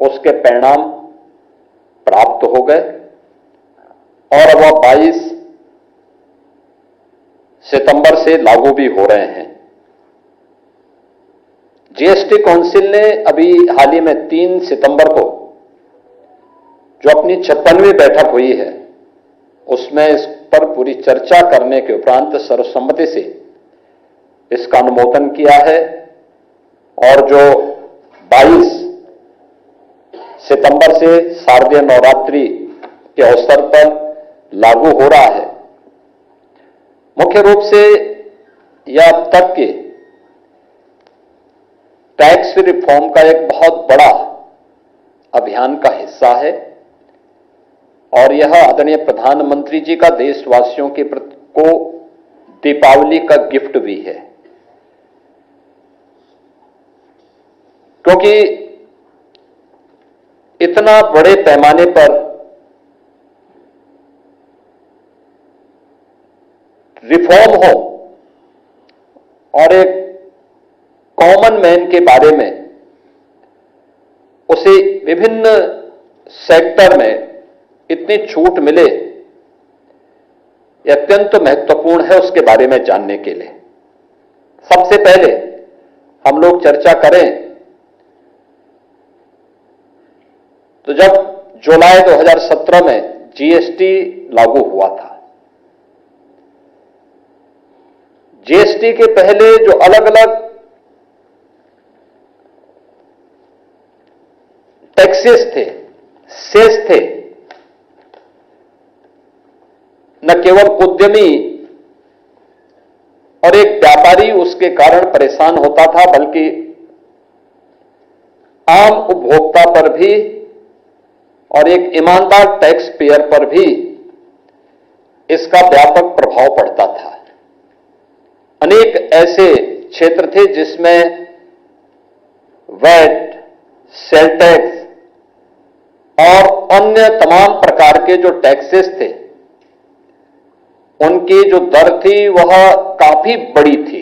उसके परिणाम प्राप्त हो गए और वह 22 सितंबर से लागू भी हो रहे हैं। जीएसटी काउंसिल ने अभी हाल ही में 3 सितंबर को जो अपनी 56वीं बैठक हुई है, उसमें इस पर पूरी चर्चा करने के उपरांत सर्वसम्मति से इसका अनुमोदन किया है और जो 22 सितंबर से शारदीय नवरात्रि के अवसर पर लागू हो रहा है। मुख्य रूप से यह अब तक के टैक्स रिफॉर्म का एक बहुत बड़ा अभियान का हिस्सा है और यह आदरणीय प्रधानमंत्री जी का देशवासियों के प्रति को दीपावली का गिफ्ट भी है, क्योंकि इतना बड़े पैमाने पर रिफॉर्म हो और एक कॉमन मैन के बारे में उसे विभिन्न सेक्टर में इतनी छूट मिले, यह अत्यंत महत्वपूर्ण है उसके बारे में जानने के लिए। सबसे पहले हम लोग चर्चा करें तो जब जुलाई 2017 में जीएसटी लागू हुआ था, जीएसटी के पहले जो अलग अलग टैक्सेस थे, सेस थे, न केवल उद्यमी और एक व्यापारी उसके कारण परेशान होता था, बल्कि आम उपभोक्ता पर भी और एक ईमानदार टैक्स पेयर पर भी इसका व्यापक प्रभाव पड़ता था। अनेक ऐसे क्षेत्र थे जिसमें वैट, सेल टैक्स और अन्य तमाम प्रकार के जो टैक्सेस थे, उनकी जो दर थी वह काफी बड़ी थी।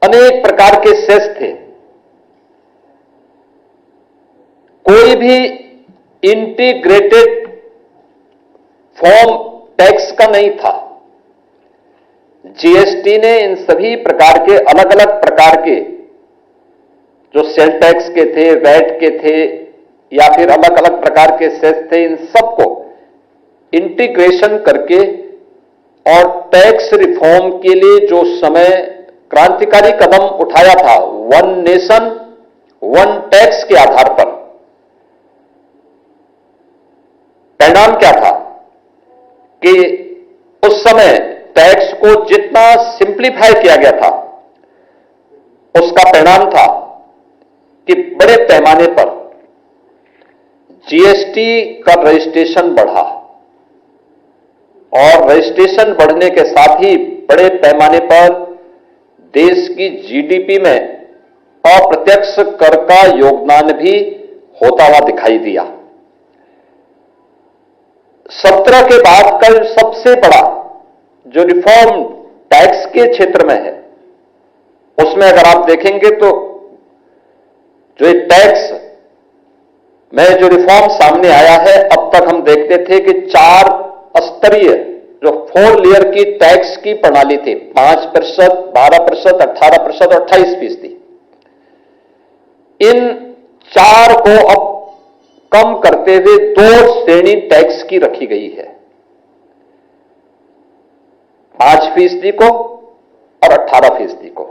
अनेक प्रकार के सेस थे। कोई भी इंटीग्रेटेड फॉर्म टैक्स का नहीं था। जीएसटी ने इन सभी प्रकार के अलग अलग प्रकार के जो सेल टैक्स के थे, वैट के थे या फिर अलग अलग प्रकार के सेस थे, इन सबको इंटीग्रेशन करके और टैक्स रिफॉर्म के लिए जो समय क्रांतिकारी कदम उठाया था, वन नेशन वन टैक्स के आधार पर, परिणाम क्या था कि उस समय टैक्स को जितना सिंप्लीफाई किया गया था, उसका परिणाम था कि बड़े पैमाने पर जीएसटी का रजिस्ट्रेशन बढ़ा और रजिस्ट्रेशन बढ़ने के साथ ही बड़े पैमाने पर देश की जीडीपी में अप्रत्यक्ष कर का योगदान भी होता हुआ दिखाई दिया। 17 के बाद का सबसे बड़ा जो रिफॉर्म टैक्स के क्षेत्र में है, उसमें अगर आप देखेंगे तो जो टैक्स में जो रिफॉर्म सामने आया है, अब तक हम देखते थे कि 4 स्तरीय जो 4 लेयर की टैक्स की प्रणाली थी, 5%, 12%, 18% और 28%। इन 4 को अब कम करते हुए 2 श्रेणी टैक्स की रखी गई है, 5% को और 18% को।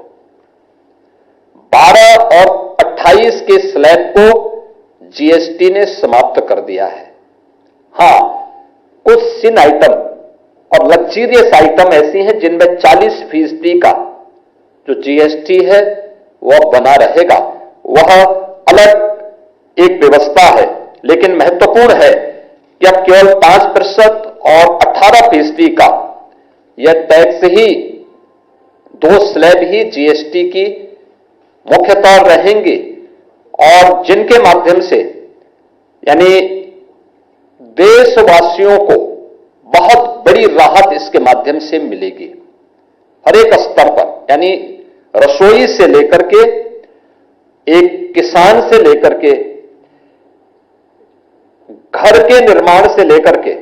12 और 28 के स्लैब को जीएसटी ने समाप्त कर दिया है। हां, कुछ सिन आइटम और लग्जरियस आइटम ऐसी हैं जिनमें 40% का जो जीएसटी है वह बना रहेगा। वह अलग एक व्यवस्था है, लेकिन महत्वपूर्ण है कि अब केवल 5% और 18% का यह टैक्स ही, 2 स्लैब ही जीएसटी की मुख्यतः रहेंगे और जिनके माध्यम से यानी देशवासियों को बहुत बड़ी राहत इसके माध्यम से मिलेगी हर एक स्तर पर, यानी रसोई से लेकर के एक किसान से लेकर के, घर के निर्माण से लेकर के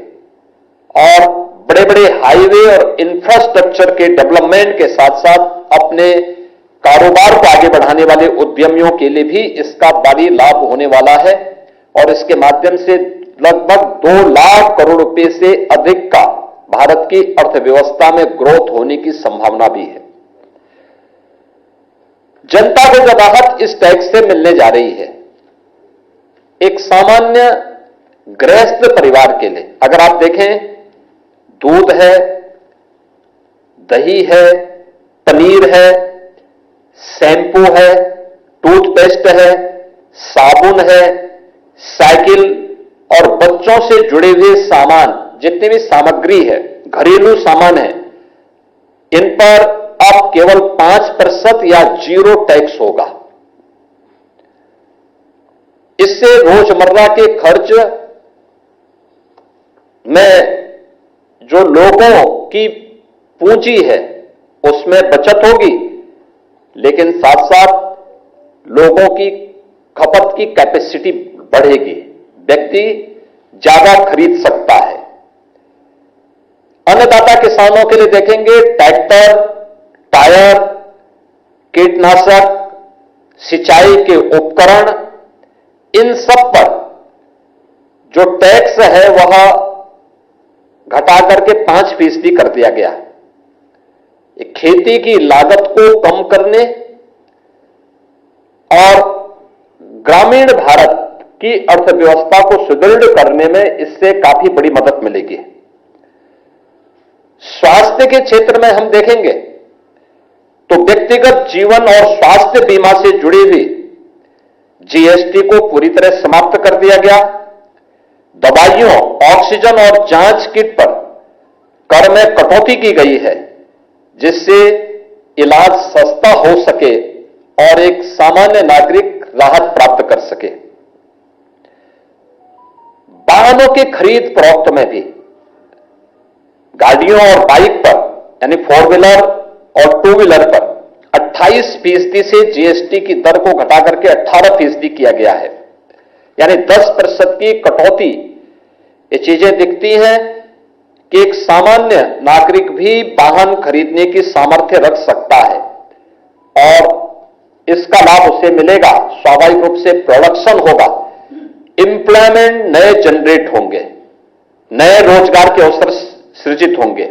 और बड़े बड़े हाईवे और इंफ्रास्ट्रक्चर के डेवलपमेंट के साथ साथ अपने कारोबार को आगे बढ़ाने वाले उद्यमियों के लिए भी इसका भारी लाभ होने वाला है और इसके माध्यम से लगभग 2 लाख करोड़ रुपए से अधिक का भारत की अर्थव्यवस्था में ग्रोथ होने की संभावना भी है। जनता को जो राहत इस टैक्स से मिलने जा रही है, एक सामान्य गृहस्थ परिवार के लिए, अगर आप देखें, दूध है, दही है, पनीर है, शैंपू है, टूथपेस्ट है, साबुन है, साइकिल और बच्चों से जुड़े हुए सामान, जितनी भी सामग्री है, घरेलू सामान है, इन पर अब केवल 5% या 0 टैक्स होगा। इससे रोजमर्रा के खर्च में जो लोगों की पूंजी है उसमें बचत होगी, लेकिन साथ साथ लोगों की खपत की कैपेसिटी बढ़ेगी, व्यक्ति ज्यादा खरीद सकता है। अन्नदाता किसानों के लिए देखेंगे, ट्रैक्टर, टायर, कीटनाशक, सिंचाई के उपकरण, इन सब पर जो टैक्स है वह घटा करके 5% कर दिया गया है। खेती की लागत को कम करने और ग्रामीण भारत की अर्थव्यवस्था को सुदृढ़ करने में इससे काफी बड़ी मदद मिलेगी। स्वास्थ्य के क्षेत्र में हम देखेंगे तो व्यक्तिगत जीवन और स्वास्थ्य बीमा से जुड़ी हुई जीएसटी को पूरी तरह समाप्त कर दिया गया। दवाइयों, ऑक्सीजन और जांच किट पर कर में कटौती की गई है, जिससे इलाज सस्ता हो सके और एक सामान्य नागरिक राहत प्राप्त कर सके। वाहनों की खरीद फरोख्त में भी गाड़ियों और बाइक पर, यानी 4 व्हीलर और 2 व्हीलर पर 28% से जीएसटी की दर को घटा करके 18% किया गया है, यानी 10% की कटौती। ये चीजें दिखती हैं कि एक सामान्य नागरिक भी वाहन खरीदने की सामर्थ्य रख सकता है और इसका लाभ उसे मिलेगा। स्वाभाविक रूप से प्रोडक्शन होगा, एम्प्लॉयमेंट नए जनरेट होंगे, नए रोजगार के अवसर सृजित होंगे।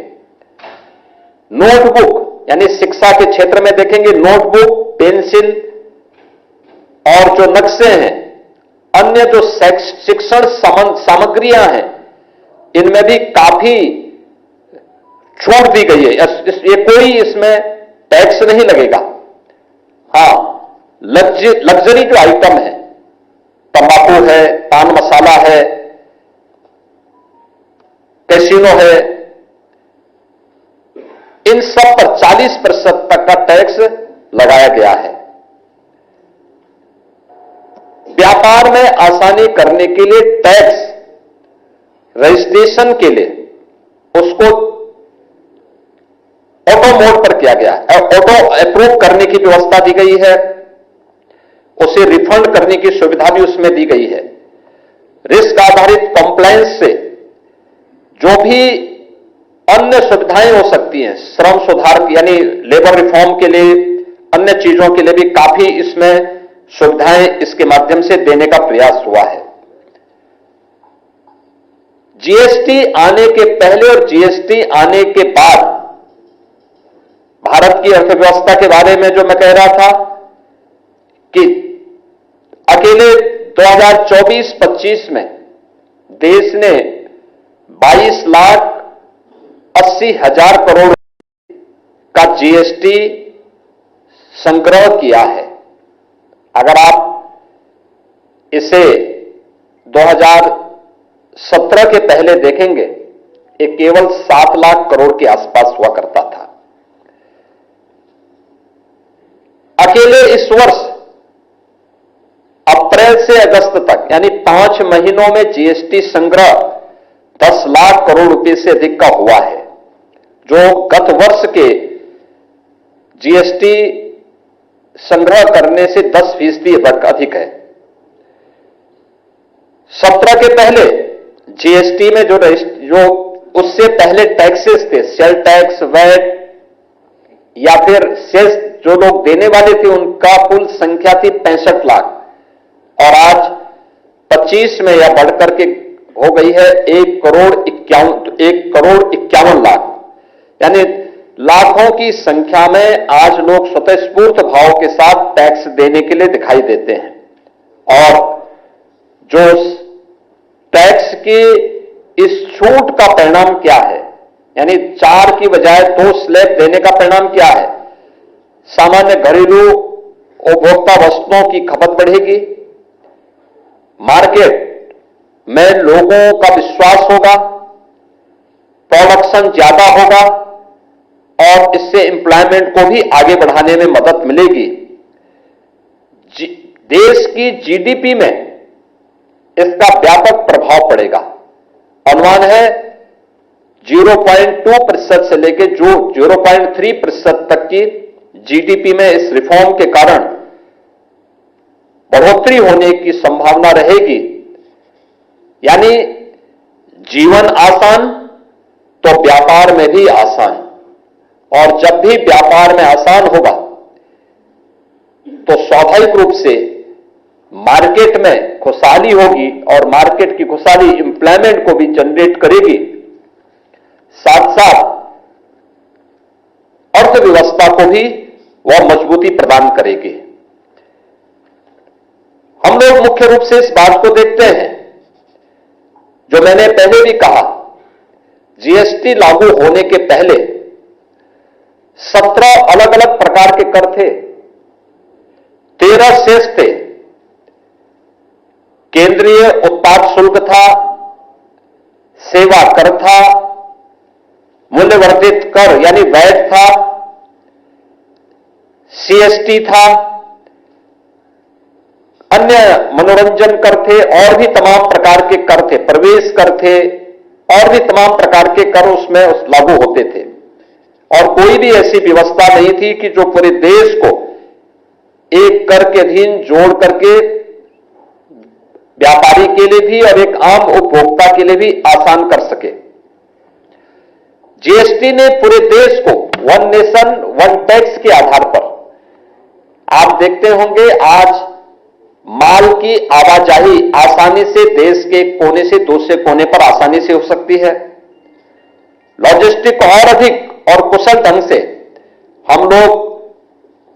नोटबुक, यानी शिक्षा के क्षेत्र में देखेंगे, नोटबुक, पेंसिल और जो नक्शे हैं, अन्य जो शिक्षण सामग्रियां हैं, इनमें भी काफी छूट दी गई है। ये कोई इसमें टैक्स नहीं लगेगा। हां, लग्जरी जो आइटम है, तंबाकू है, पान मसाला है, कैसीनो है, इन सब पर 40% तक का टैक्स लगाया गया है। व्यापार में आसानी करने के लिए टैक्स रजिस्ट्रेशन के लिए उसको ऑटो मोड पर किया गया है, ऑटो अप्रूव करने की व्यवस्था दी गई है, उसे रिफंड करने की सुविधा भी उसमें दी गई है। रिस्क आधारित कंप्लायंस से जो भी अन्य सुविधाएं हो सकती हैं, श्रम सुधार यानी लेबर रिफॉर्म के लिए, अन्य चीजों के लिए भी काफी इसमें सुविधाएं इसके माध्यम से देने का प्रयास हुआ है। जीएसटी आने के पहले और जीएसटी आने के बाद भारत की अर्थव्यवस्था के बारे में जो मैं कह रहा था कि अकेले 2024-25 में देश ने 22,80,000 करोड़ का जीएसटी संग्रह किया है। अगर आप इसे 2017 के पहले देखेंगे, ये केवल 7 लाख करोड़ के आसपास हुआ करता था। अकेले इस वर्ष अप्रैल से अगस्त तक, यानी 5 महीनों में जीएसटी संग्रह 10 लाख करोड़ रुपए से अधिक का हुआ है, जो गत वर्ष के जीएसटी संग्रह करने से 10% अधिक है। 17 के पहले जीएसटी में जो उससे पहले टैक्सेस थे, सेल टैक्स, वैट या फिर सेस जो लोग देने वाले थे, उनका कुल संख्या थी 65 लाख और आज 25 में यह बढ़कर के हो गई है 1,51 लाख। यानी लाखों की संख्या में आज लोग स्वतःस्फूर्त भाव के साथ टैक्स देने के लिए दिखाई देते हैं। और जो टैक्स की इस छूट का परिणाम क्या है, यानी 4 की बजाय 2 स्लैब देने का परिणाम क्या है? सामान्य घरेलू उपभोक्ता वस्तुओं की खपत बढ़ेगी, मार्केट में लोगों का विश्वास होगा, प्रोडक्शन ज्यादा होगा और इससे एम्प्लॉयमेंट को भी आगे बढ़ाने में मदद मिलेगी। देश की जीडीपी में इसका व्यापक प्रभाव पड़ेगा। अनुमान है 0.2% से लेकर जो 0.3% तक की जीडीपी में इस रिफॉर्म के कारण बढ़ोतरी होने की संभावना रहेगी। यानी जीवन आसान तो व्यापार में भी आसान, और जब भी व्यापार में आसान होगा तो स्वाभाविक रूप से मार्केट में खुशहाली होगी और मार्केट की खुशहाली एम्प्लॉयमेंट को भी जनरेट करेगी, साथ साथ अर्थव्यवस्था को भी वह मजबूती प्रदान करेगी। हम लोग मुख्य रूप से इस बात को देखते हैं, जो मैंने पहले भी कहा, जीएसटी लागू होने के पहले 17 अलग अलग प्रकार के कर थे, 13 सेस थे। केंद्रीय उत्पाद शुल्क था, सेवा कर था, मूल्यवर्धित कर यानी वैट था, सीएसटी था, अन्य मनोरंजन कर थे और भी तमाम प्रकार के कर थे, प्रवेश कर थे और भी तमाम प्रकार के कर उसमें लागू होते थे। और कोई भी ऐसी व्यवस्था नहीं थी कि जो पूरे देश को एक कर के अधीन जोड़ करके व्यापारी के लिए भी और एक आम उपभोक्ता के लिए भी आसान कर सके। जीएसटी ने पूरे देश को वन नेशन वन टैक्स के आधार पर, आप देखते होंगे आज माल की आवाजाही आसानी से देश के एक कोने से दूसरे कोने पर आसानी से हो सकती है। लॉजिस्टिक और अधिक और कुशल ढंग से हम लोग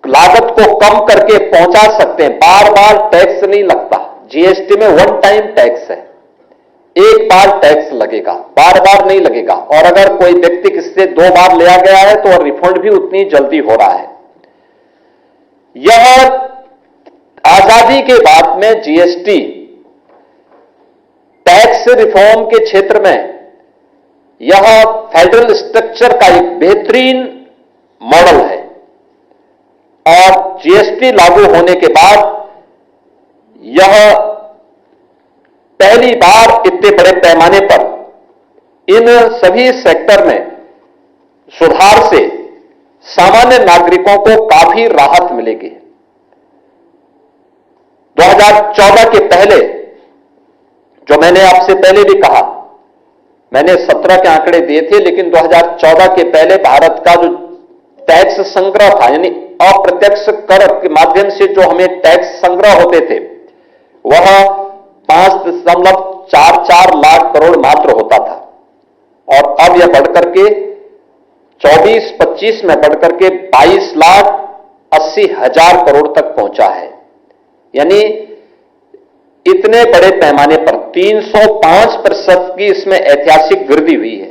लागत को कम करके पहुंचा सकते हैं। बार बार टैक्स नहीं लगता, जीएसटी में वन टाइम टैक्स है, एक बार टैक्स लगेगा, बार बार नहीं लगेगा। और अगर कोई व्यक्ति किससे 2 बार लिया गया है तो रिफंड भी उतनी जल्दी हो रहा है। यह आजादी के बाद में जीएसटी टैक्स रिफॉर्म के क्षेत्र में यह फेडरल स्ट्रक्चर का एक बेहतरीन मॉडल है। और जीएसटी लागू होने के बाद यह पहली बार इतने बड़े पैमाने पर इन सभी सेक्टर में सुधार से सामान्य नागरिकों को काफी राहत मिलेगी। 2014 के पहले, जो मैंने आपसे पहले भी कहा, मैंने 17 के आंकड़े दिए थे, लेकिन 2014 के पहले भारत का जो टैक्स संग्रह था, यानी अप्रत्यक्ष कर के माध्यम से जो हमें टैक्स संग्रह होते थे, वह 5.44 लाख करोड़ मात्र होता था। और अब यह बढ़कर के 24-25 में बढ़कर के 22,80,000 करोड़ तक पहुंचा है। यानी इतने बड़े पैमाने पर 305% की इसमें ऐतिहासिक वृद्धि हुई है।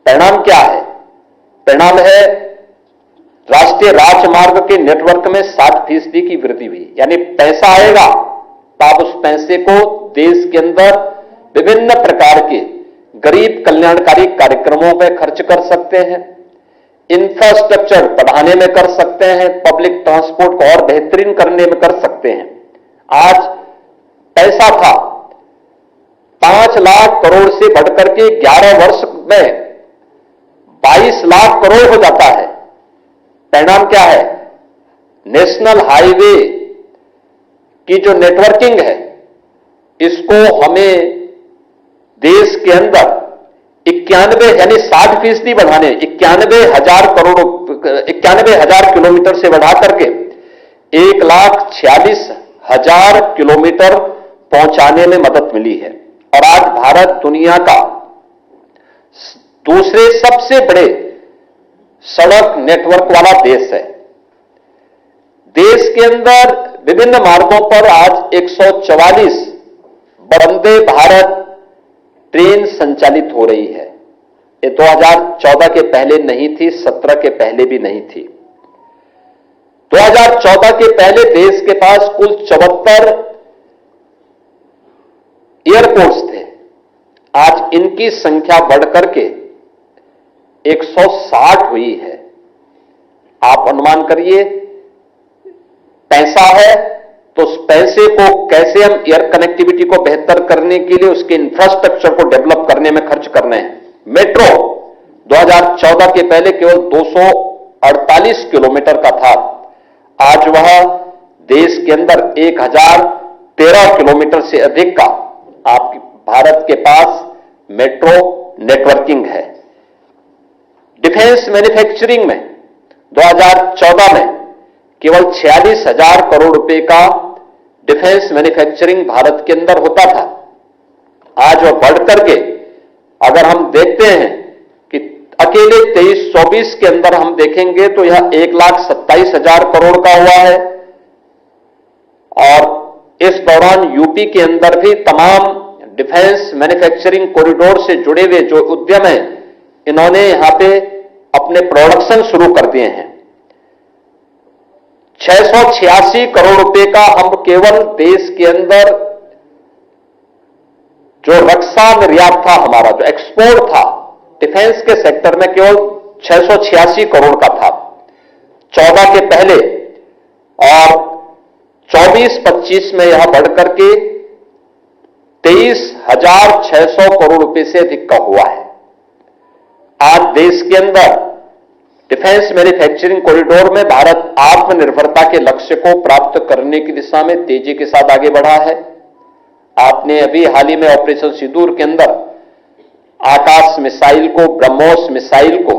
परिणाम क्या है? परिणाम है राष्ट्रीय राजमार्ग के नेटवर्क में 60% की वृद्धि हुई। यानी पैसा आएगा तो आप उस पैसे को देश के अंदर विभिन्न प्रकार के गरीब कल्याणकारी कार्यक्रमों पर खर्च कर सकते हैं, इंफ्रास्ट्रक्चर बढ़ाने में कर सकते हैं, पब्लिक ट्रांसपोर्ट को और बेहतरीन करने में कर सकते हैं। आज पैसा था 5 लाख करोड़ से बढ़कर के 11 वर्ष में 22 लाख करोड़ हो जाता है। परिणाम क्या है? नेशनल हाईवे की जो नेटवर्किंग है, इसको हमें देश के अंदर 91 यानी 60% बढ़ाने, 91,000 किलोमीटर से बढ़ा करके 1,46,000 किलोमीटर पहुंचाने में मदद मिली है। और आज भारत दुनिया का दूसरे सबसे बड़े सड़क नेटवर्क वाला देश है। देश के अंदर विभिन्न मार्गों पर आज 144 वंदे भारत ट्रेन संचालित हो रही है। ये 2014 के पहले नहीं थी, 17 के पहले भी नहीं थी। 2014 के पहले देश के पास कुल 74 एयरपोर्ट्स थे। आज इनकी संख्या बढ़कर के 160 हुई है। आप अनुमान करिए, पैसा है तो उस पैसे को कैसे हम एयर कनेक्टिविटी को बेहतर करने के लिए उसके इंफ्रास्ट्रक्चर को डेवलप करने में खर्च करने हैं। मेट्रो 2014 के पहले केवल 248 किलोमीटर का था, आज वह देश के अंदर 1013 किलोमीटर से अधिक का आपके भारत के पास मेट्रो नेटवर्किंग है। डिफेंस मैन्युफैक्चरिंग में 2014 में केवल 46,000 करोड़ रुपए का डिफेंस मैन्युफैक्चरिंग भारत के अंदर होता था। आज वह बढ़कर के अगर हम देखते हैं कि अकेले 23-24 के अंदर हम देखेंगे तो यह 1,27,000 करोड़ का हुआ है। और इस दौरान यूपी के अंदर भी तमाम डिफेंस मैन्युफैक्चरिंग कॉरिडोर से जुड़े हुए जो उद्यम हैं, इन्होंने यहां पे अपने प्रोडक्शन शुरू कर दिए हैं। 686 करोड़ रुपए का हम केवल देश के अंदर जो रक्षा निर्यात था, हमारा जो एक्सपोर्ट था डिफेंस के सेक्टर में, केवल 686 करोड़ का था 14 के पहले। और 24-25 में यह बढ़कर के 23,600 करोड़ रुपए से अधिक का हुआ है। आज देश के अंदर डिफेंस मैन्युफैक्चरिंग कॉरिडोर में भारत आत्मनिर्भरता के लक्ष्य को प्राप्त करने की दिशा में तेजी के साथ आगे बढ़ा है। आपने अभी हाल ही में ऑपरेशन सिंदूर के अंदर आकाश मिसाइल को, ब्रह्मोस मिसाइल को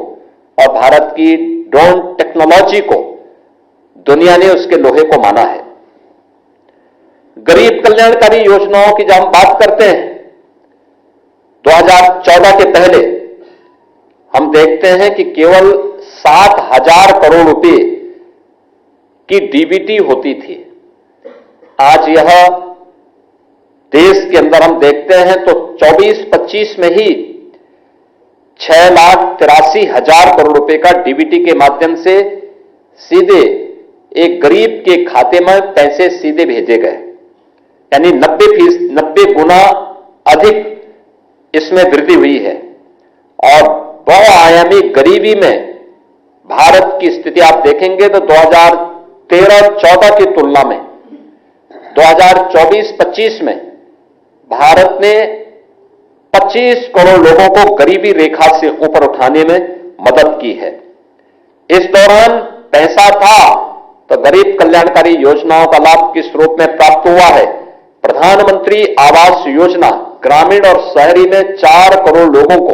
और भारत की ड्रोन टेक्नोलॉजी को दुनिया ने उसके लोहे को माना है। गरीब कल्याणकारी योजनाओं की जब हम बात करते हैं, 2014 के पहले हम देखते हैं कि केवल 7,000 करोड़ रुपए की डीबीटी होती थी। आज यह देश के अंदर हम देखते हैं तो 24-25 में ही 6,83,000 करोड़ रुपए का डीबीटी के माध्यम से सीधे एक गरीब के खाते में पैसे सीधे भेजे गए, यानी 90 गुना अधिक इसमें वृद्धि हुई है। और बहुआयामी गरीबी में भारत की स्थिति आप देखेंगे तो 2013-14 की तुलना में 2024-25 में भारत ने 25 करोड़ लोगों को गरीबी रेखा से ऊपर उठाने में मदद की है। इस दौरान पैसा था तो गरीब कल्याणकारी योजनाओं का लाभ किस रूप में प्राप्त हुआ है? प्रधानमंत्री आवास योजना ग्रामीण और शहरी में 4 करोड़ लोगों को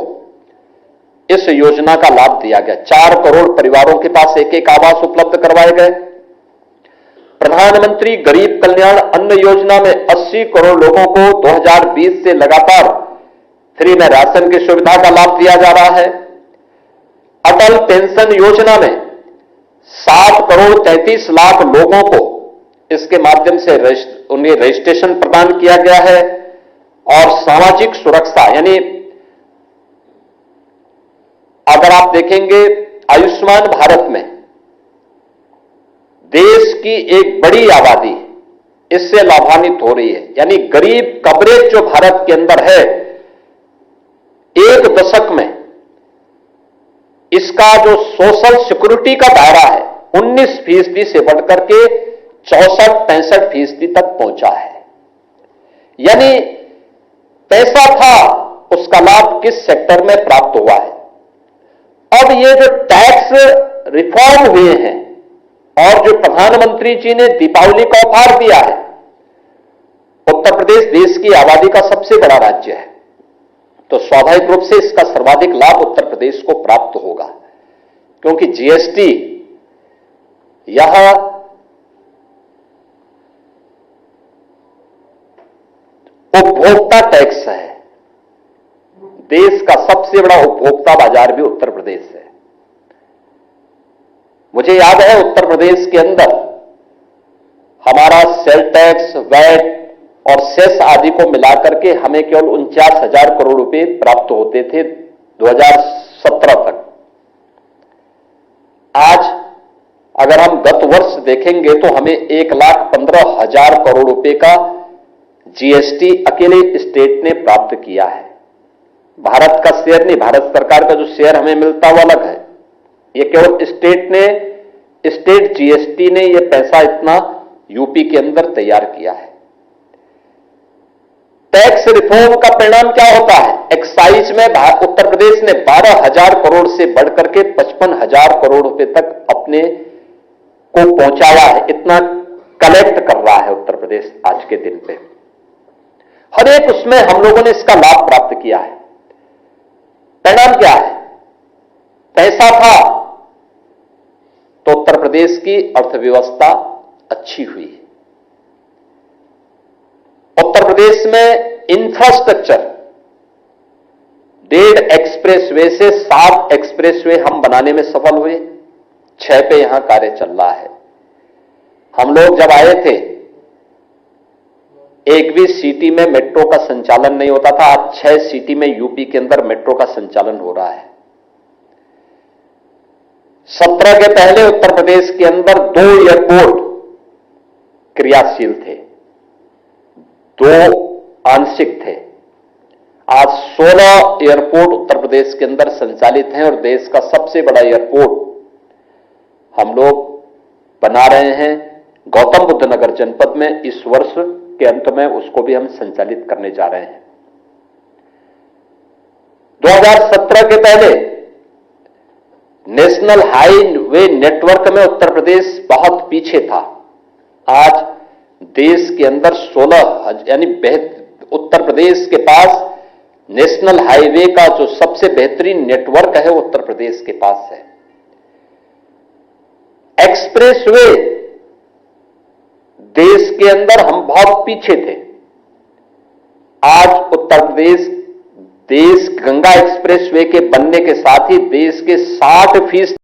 इस योजना का लाभ दिया गया। 4 करोड़ परिवारों के पास एक आवास उपलब्ध करवाए गए। प्रधानमंत्री गरीब कल्याण अन्न योजना में 80 करोड़ लोगों को 2020 से लगातार फ्री में राशन की सुविधा का लाभ दिया जा रहा है। अटल पेंशन योजना में 7 करोड़ 33 लाख लोगों को इसके माध्यम से उन्हें रजिस्ट्रेशन प्रदान किया गया है। और सामाजिक सुरक्षा, यानी अगर आप देखेंगे आयुष्मान भारत में देश की एक बड़ी आबादी इससे लाभान्वित हो रही है। यानी गरीब कवरेज जो भारत के अंदर है, एक दशक में इसका जो सोशल सिक्योरिटी का दायरा है 19% से बढ़कर के 64-65% तक पहुंचा है। यानी पैसा था, उसका लाभ किस सेक्टर में प्राप्त हुआ है। अब ये जो टैक्स रिफॉर्म हुए हैं, और जो प्रधानमंत्री जी ने दीपावली का उपहार दिया है, उत्तर प्रदेश देश की आबादी का सबसे बड़ा राज्य है, तो स्वाभाविक रूप से इसका सर्वाधिक लाभ उत्तर प्रदेश को प्राप्त होगा, क्योंकि जीएसटी यह उपभोक्ता टैक्स है। देश का सबसे बड़ा उपभोक्ता बाजार भी उत्तर प्रदेश है। मुझे याद है उत्तर प्रदेश के अंदर हमारा सेल टैक्स, वैट और सेस आदि को मिलाकर के हमें केवल 49,000 करोड़ रुपए प्राप्त होते थे 2017 तक। आज अगर हम गत वर्ष देखेंगे तो हमें 1,15,000 करोड़ रुपए का जीएसटी अकेले स्टेट ने प्राप्त किया है। भारत का शेयर नहीं, भारत सरकार का जो शेयर हमें मिलता वो अलग है। ये केवल स्टेट जीएसटी ने ये पैसा इतना यूपी के अंदर तैयार किया है। टैक्स रिफॉर्म का परिणाम क्या होता है? एक्साइज में उत्तर प्रदेश ने 12,000 करोड़ से बढ़कर के 55,000 करोड़ रुपए तक अपने को पहुंचाया है। इतना कलेक्ट कर रहा है उत्तर प्रदेश आज के दिन पे। हर एक उसमें हम लोगों ने इसका लाभ प्राप्त किया है। परिणाम क्या है? पैसा था तो उत्तर प्रदेश की अर्थव्यवस्था अच्छी हुई। उत्तर प्रदेश में इंफ्रास्ट्रक्चर 1.5 एक्सप्रेसवे से 7 एक्सप्रेसवे हम बनाने में सफल हुए। 6 पे यहां कार्य चल रहा है। हम लोग जब आए थे, एक भी सिटी में मेट्रो का संचालन नहीं होता था। आज 6 सिटी में यूपी के अंदर मेट्रो का संचालन हो रहा है। 17 के पहले उत्तर प्रदेश के अंदर 2 एयरपोर्ट क्रियाशील थे, 2 आंशिक थे। आज 16 एयरपोर्ट उत्तर प्रदेश के अंदर संचालित हैं और देश का सबसे बड़ा एयरपोर्ट हम लोग बना रहे हैं गौतम बुद्ध नगर जनपद में। इस वर्ष के अंत में उसको भी हम संचालित करने जा रहे हैं। 2017 के पहले नेशनल हाईवे नेटवर्क में उत्तर प्रदेश बहुत पीछे था। आज देश के अंदर 16 यानी उत्तर प्रदेश के पास नेशनल हाईवे का जो सबसे बेहतरीन नेटवर्क है उत्तर प्रदेश के पास है। एक्सप्रेसवे देश के अंदर हम बहुत पीछे थे। आज उत्तर प्रदेश देश गंगा एक्सप्रेसवे के बनने के साथ ही देश के 60%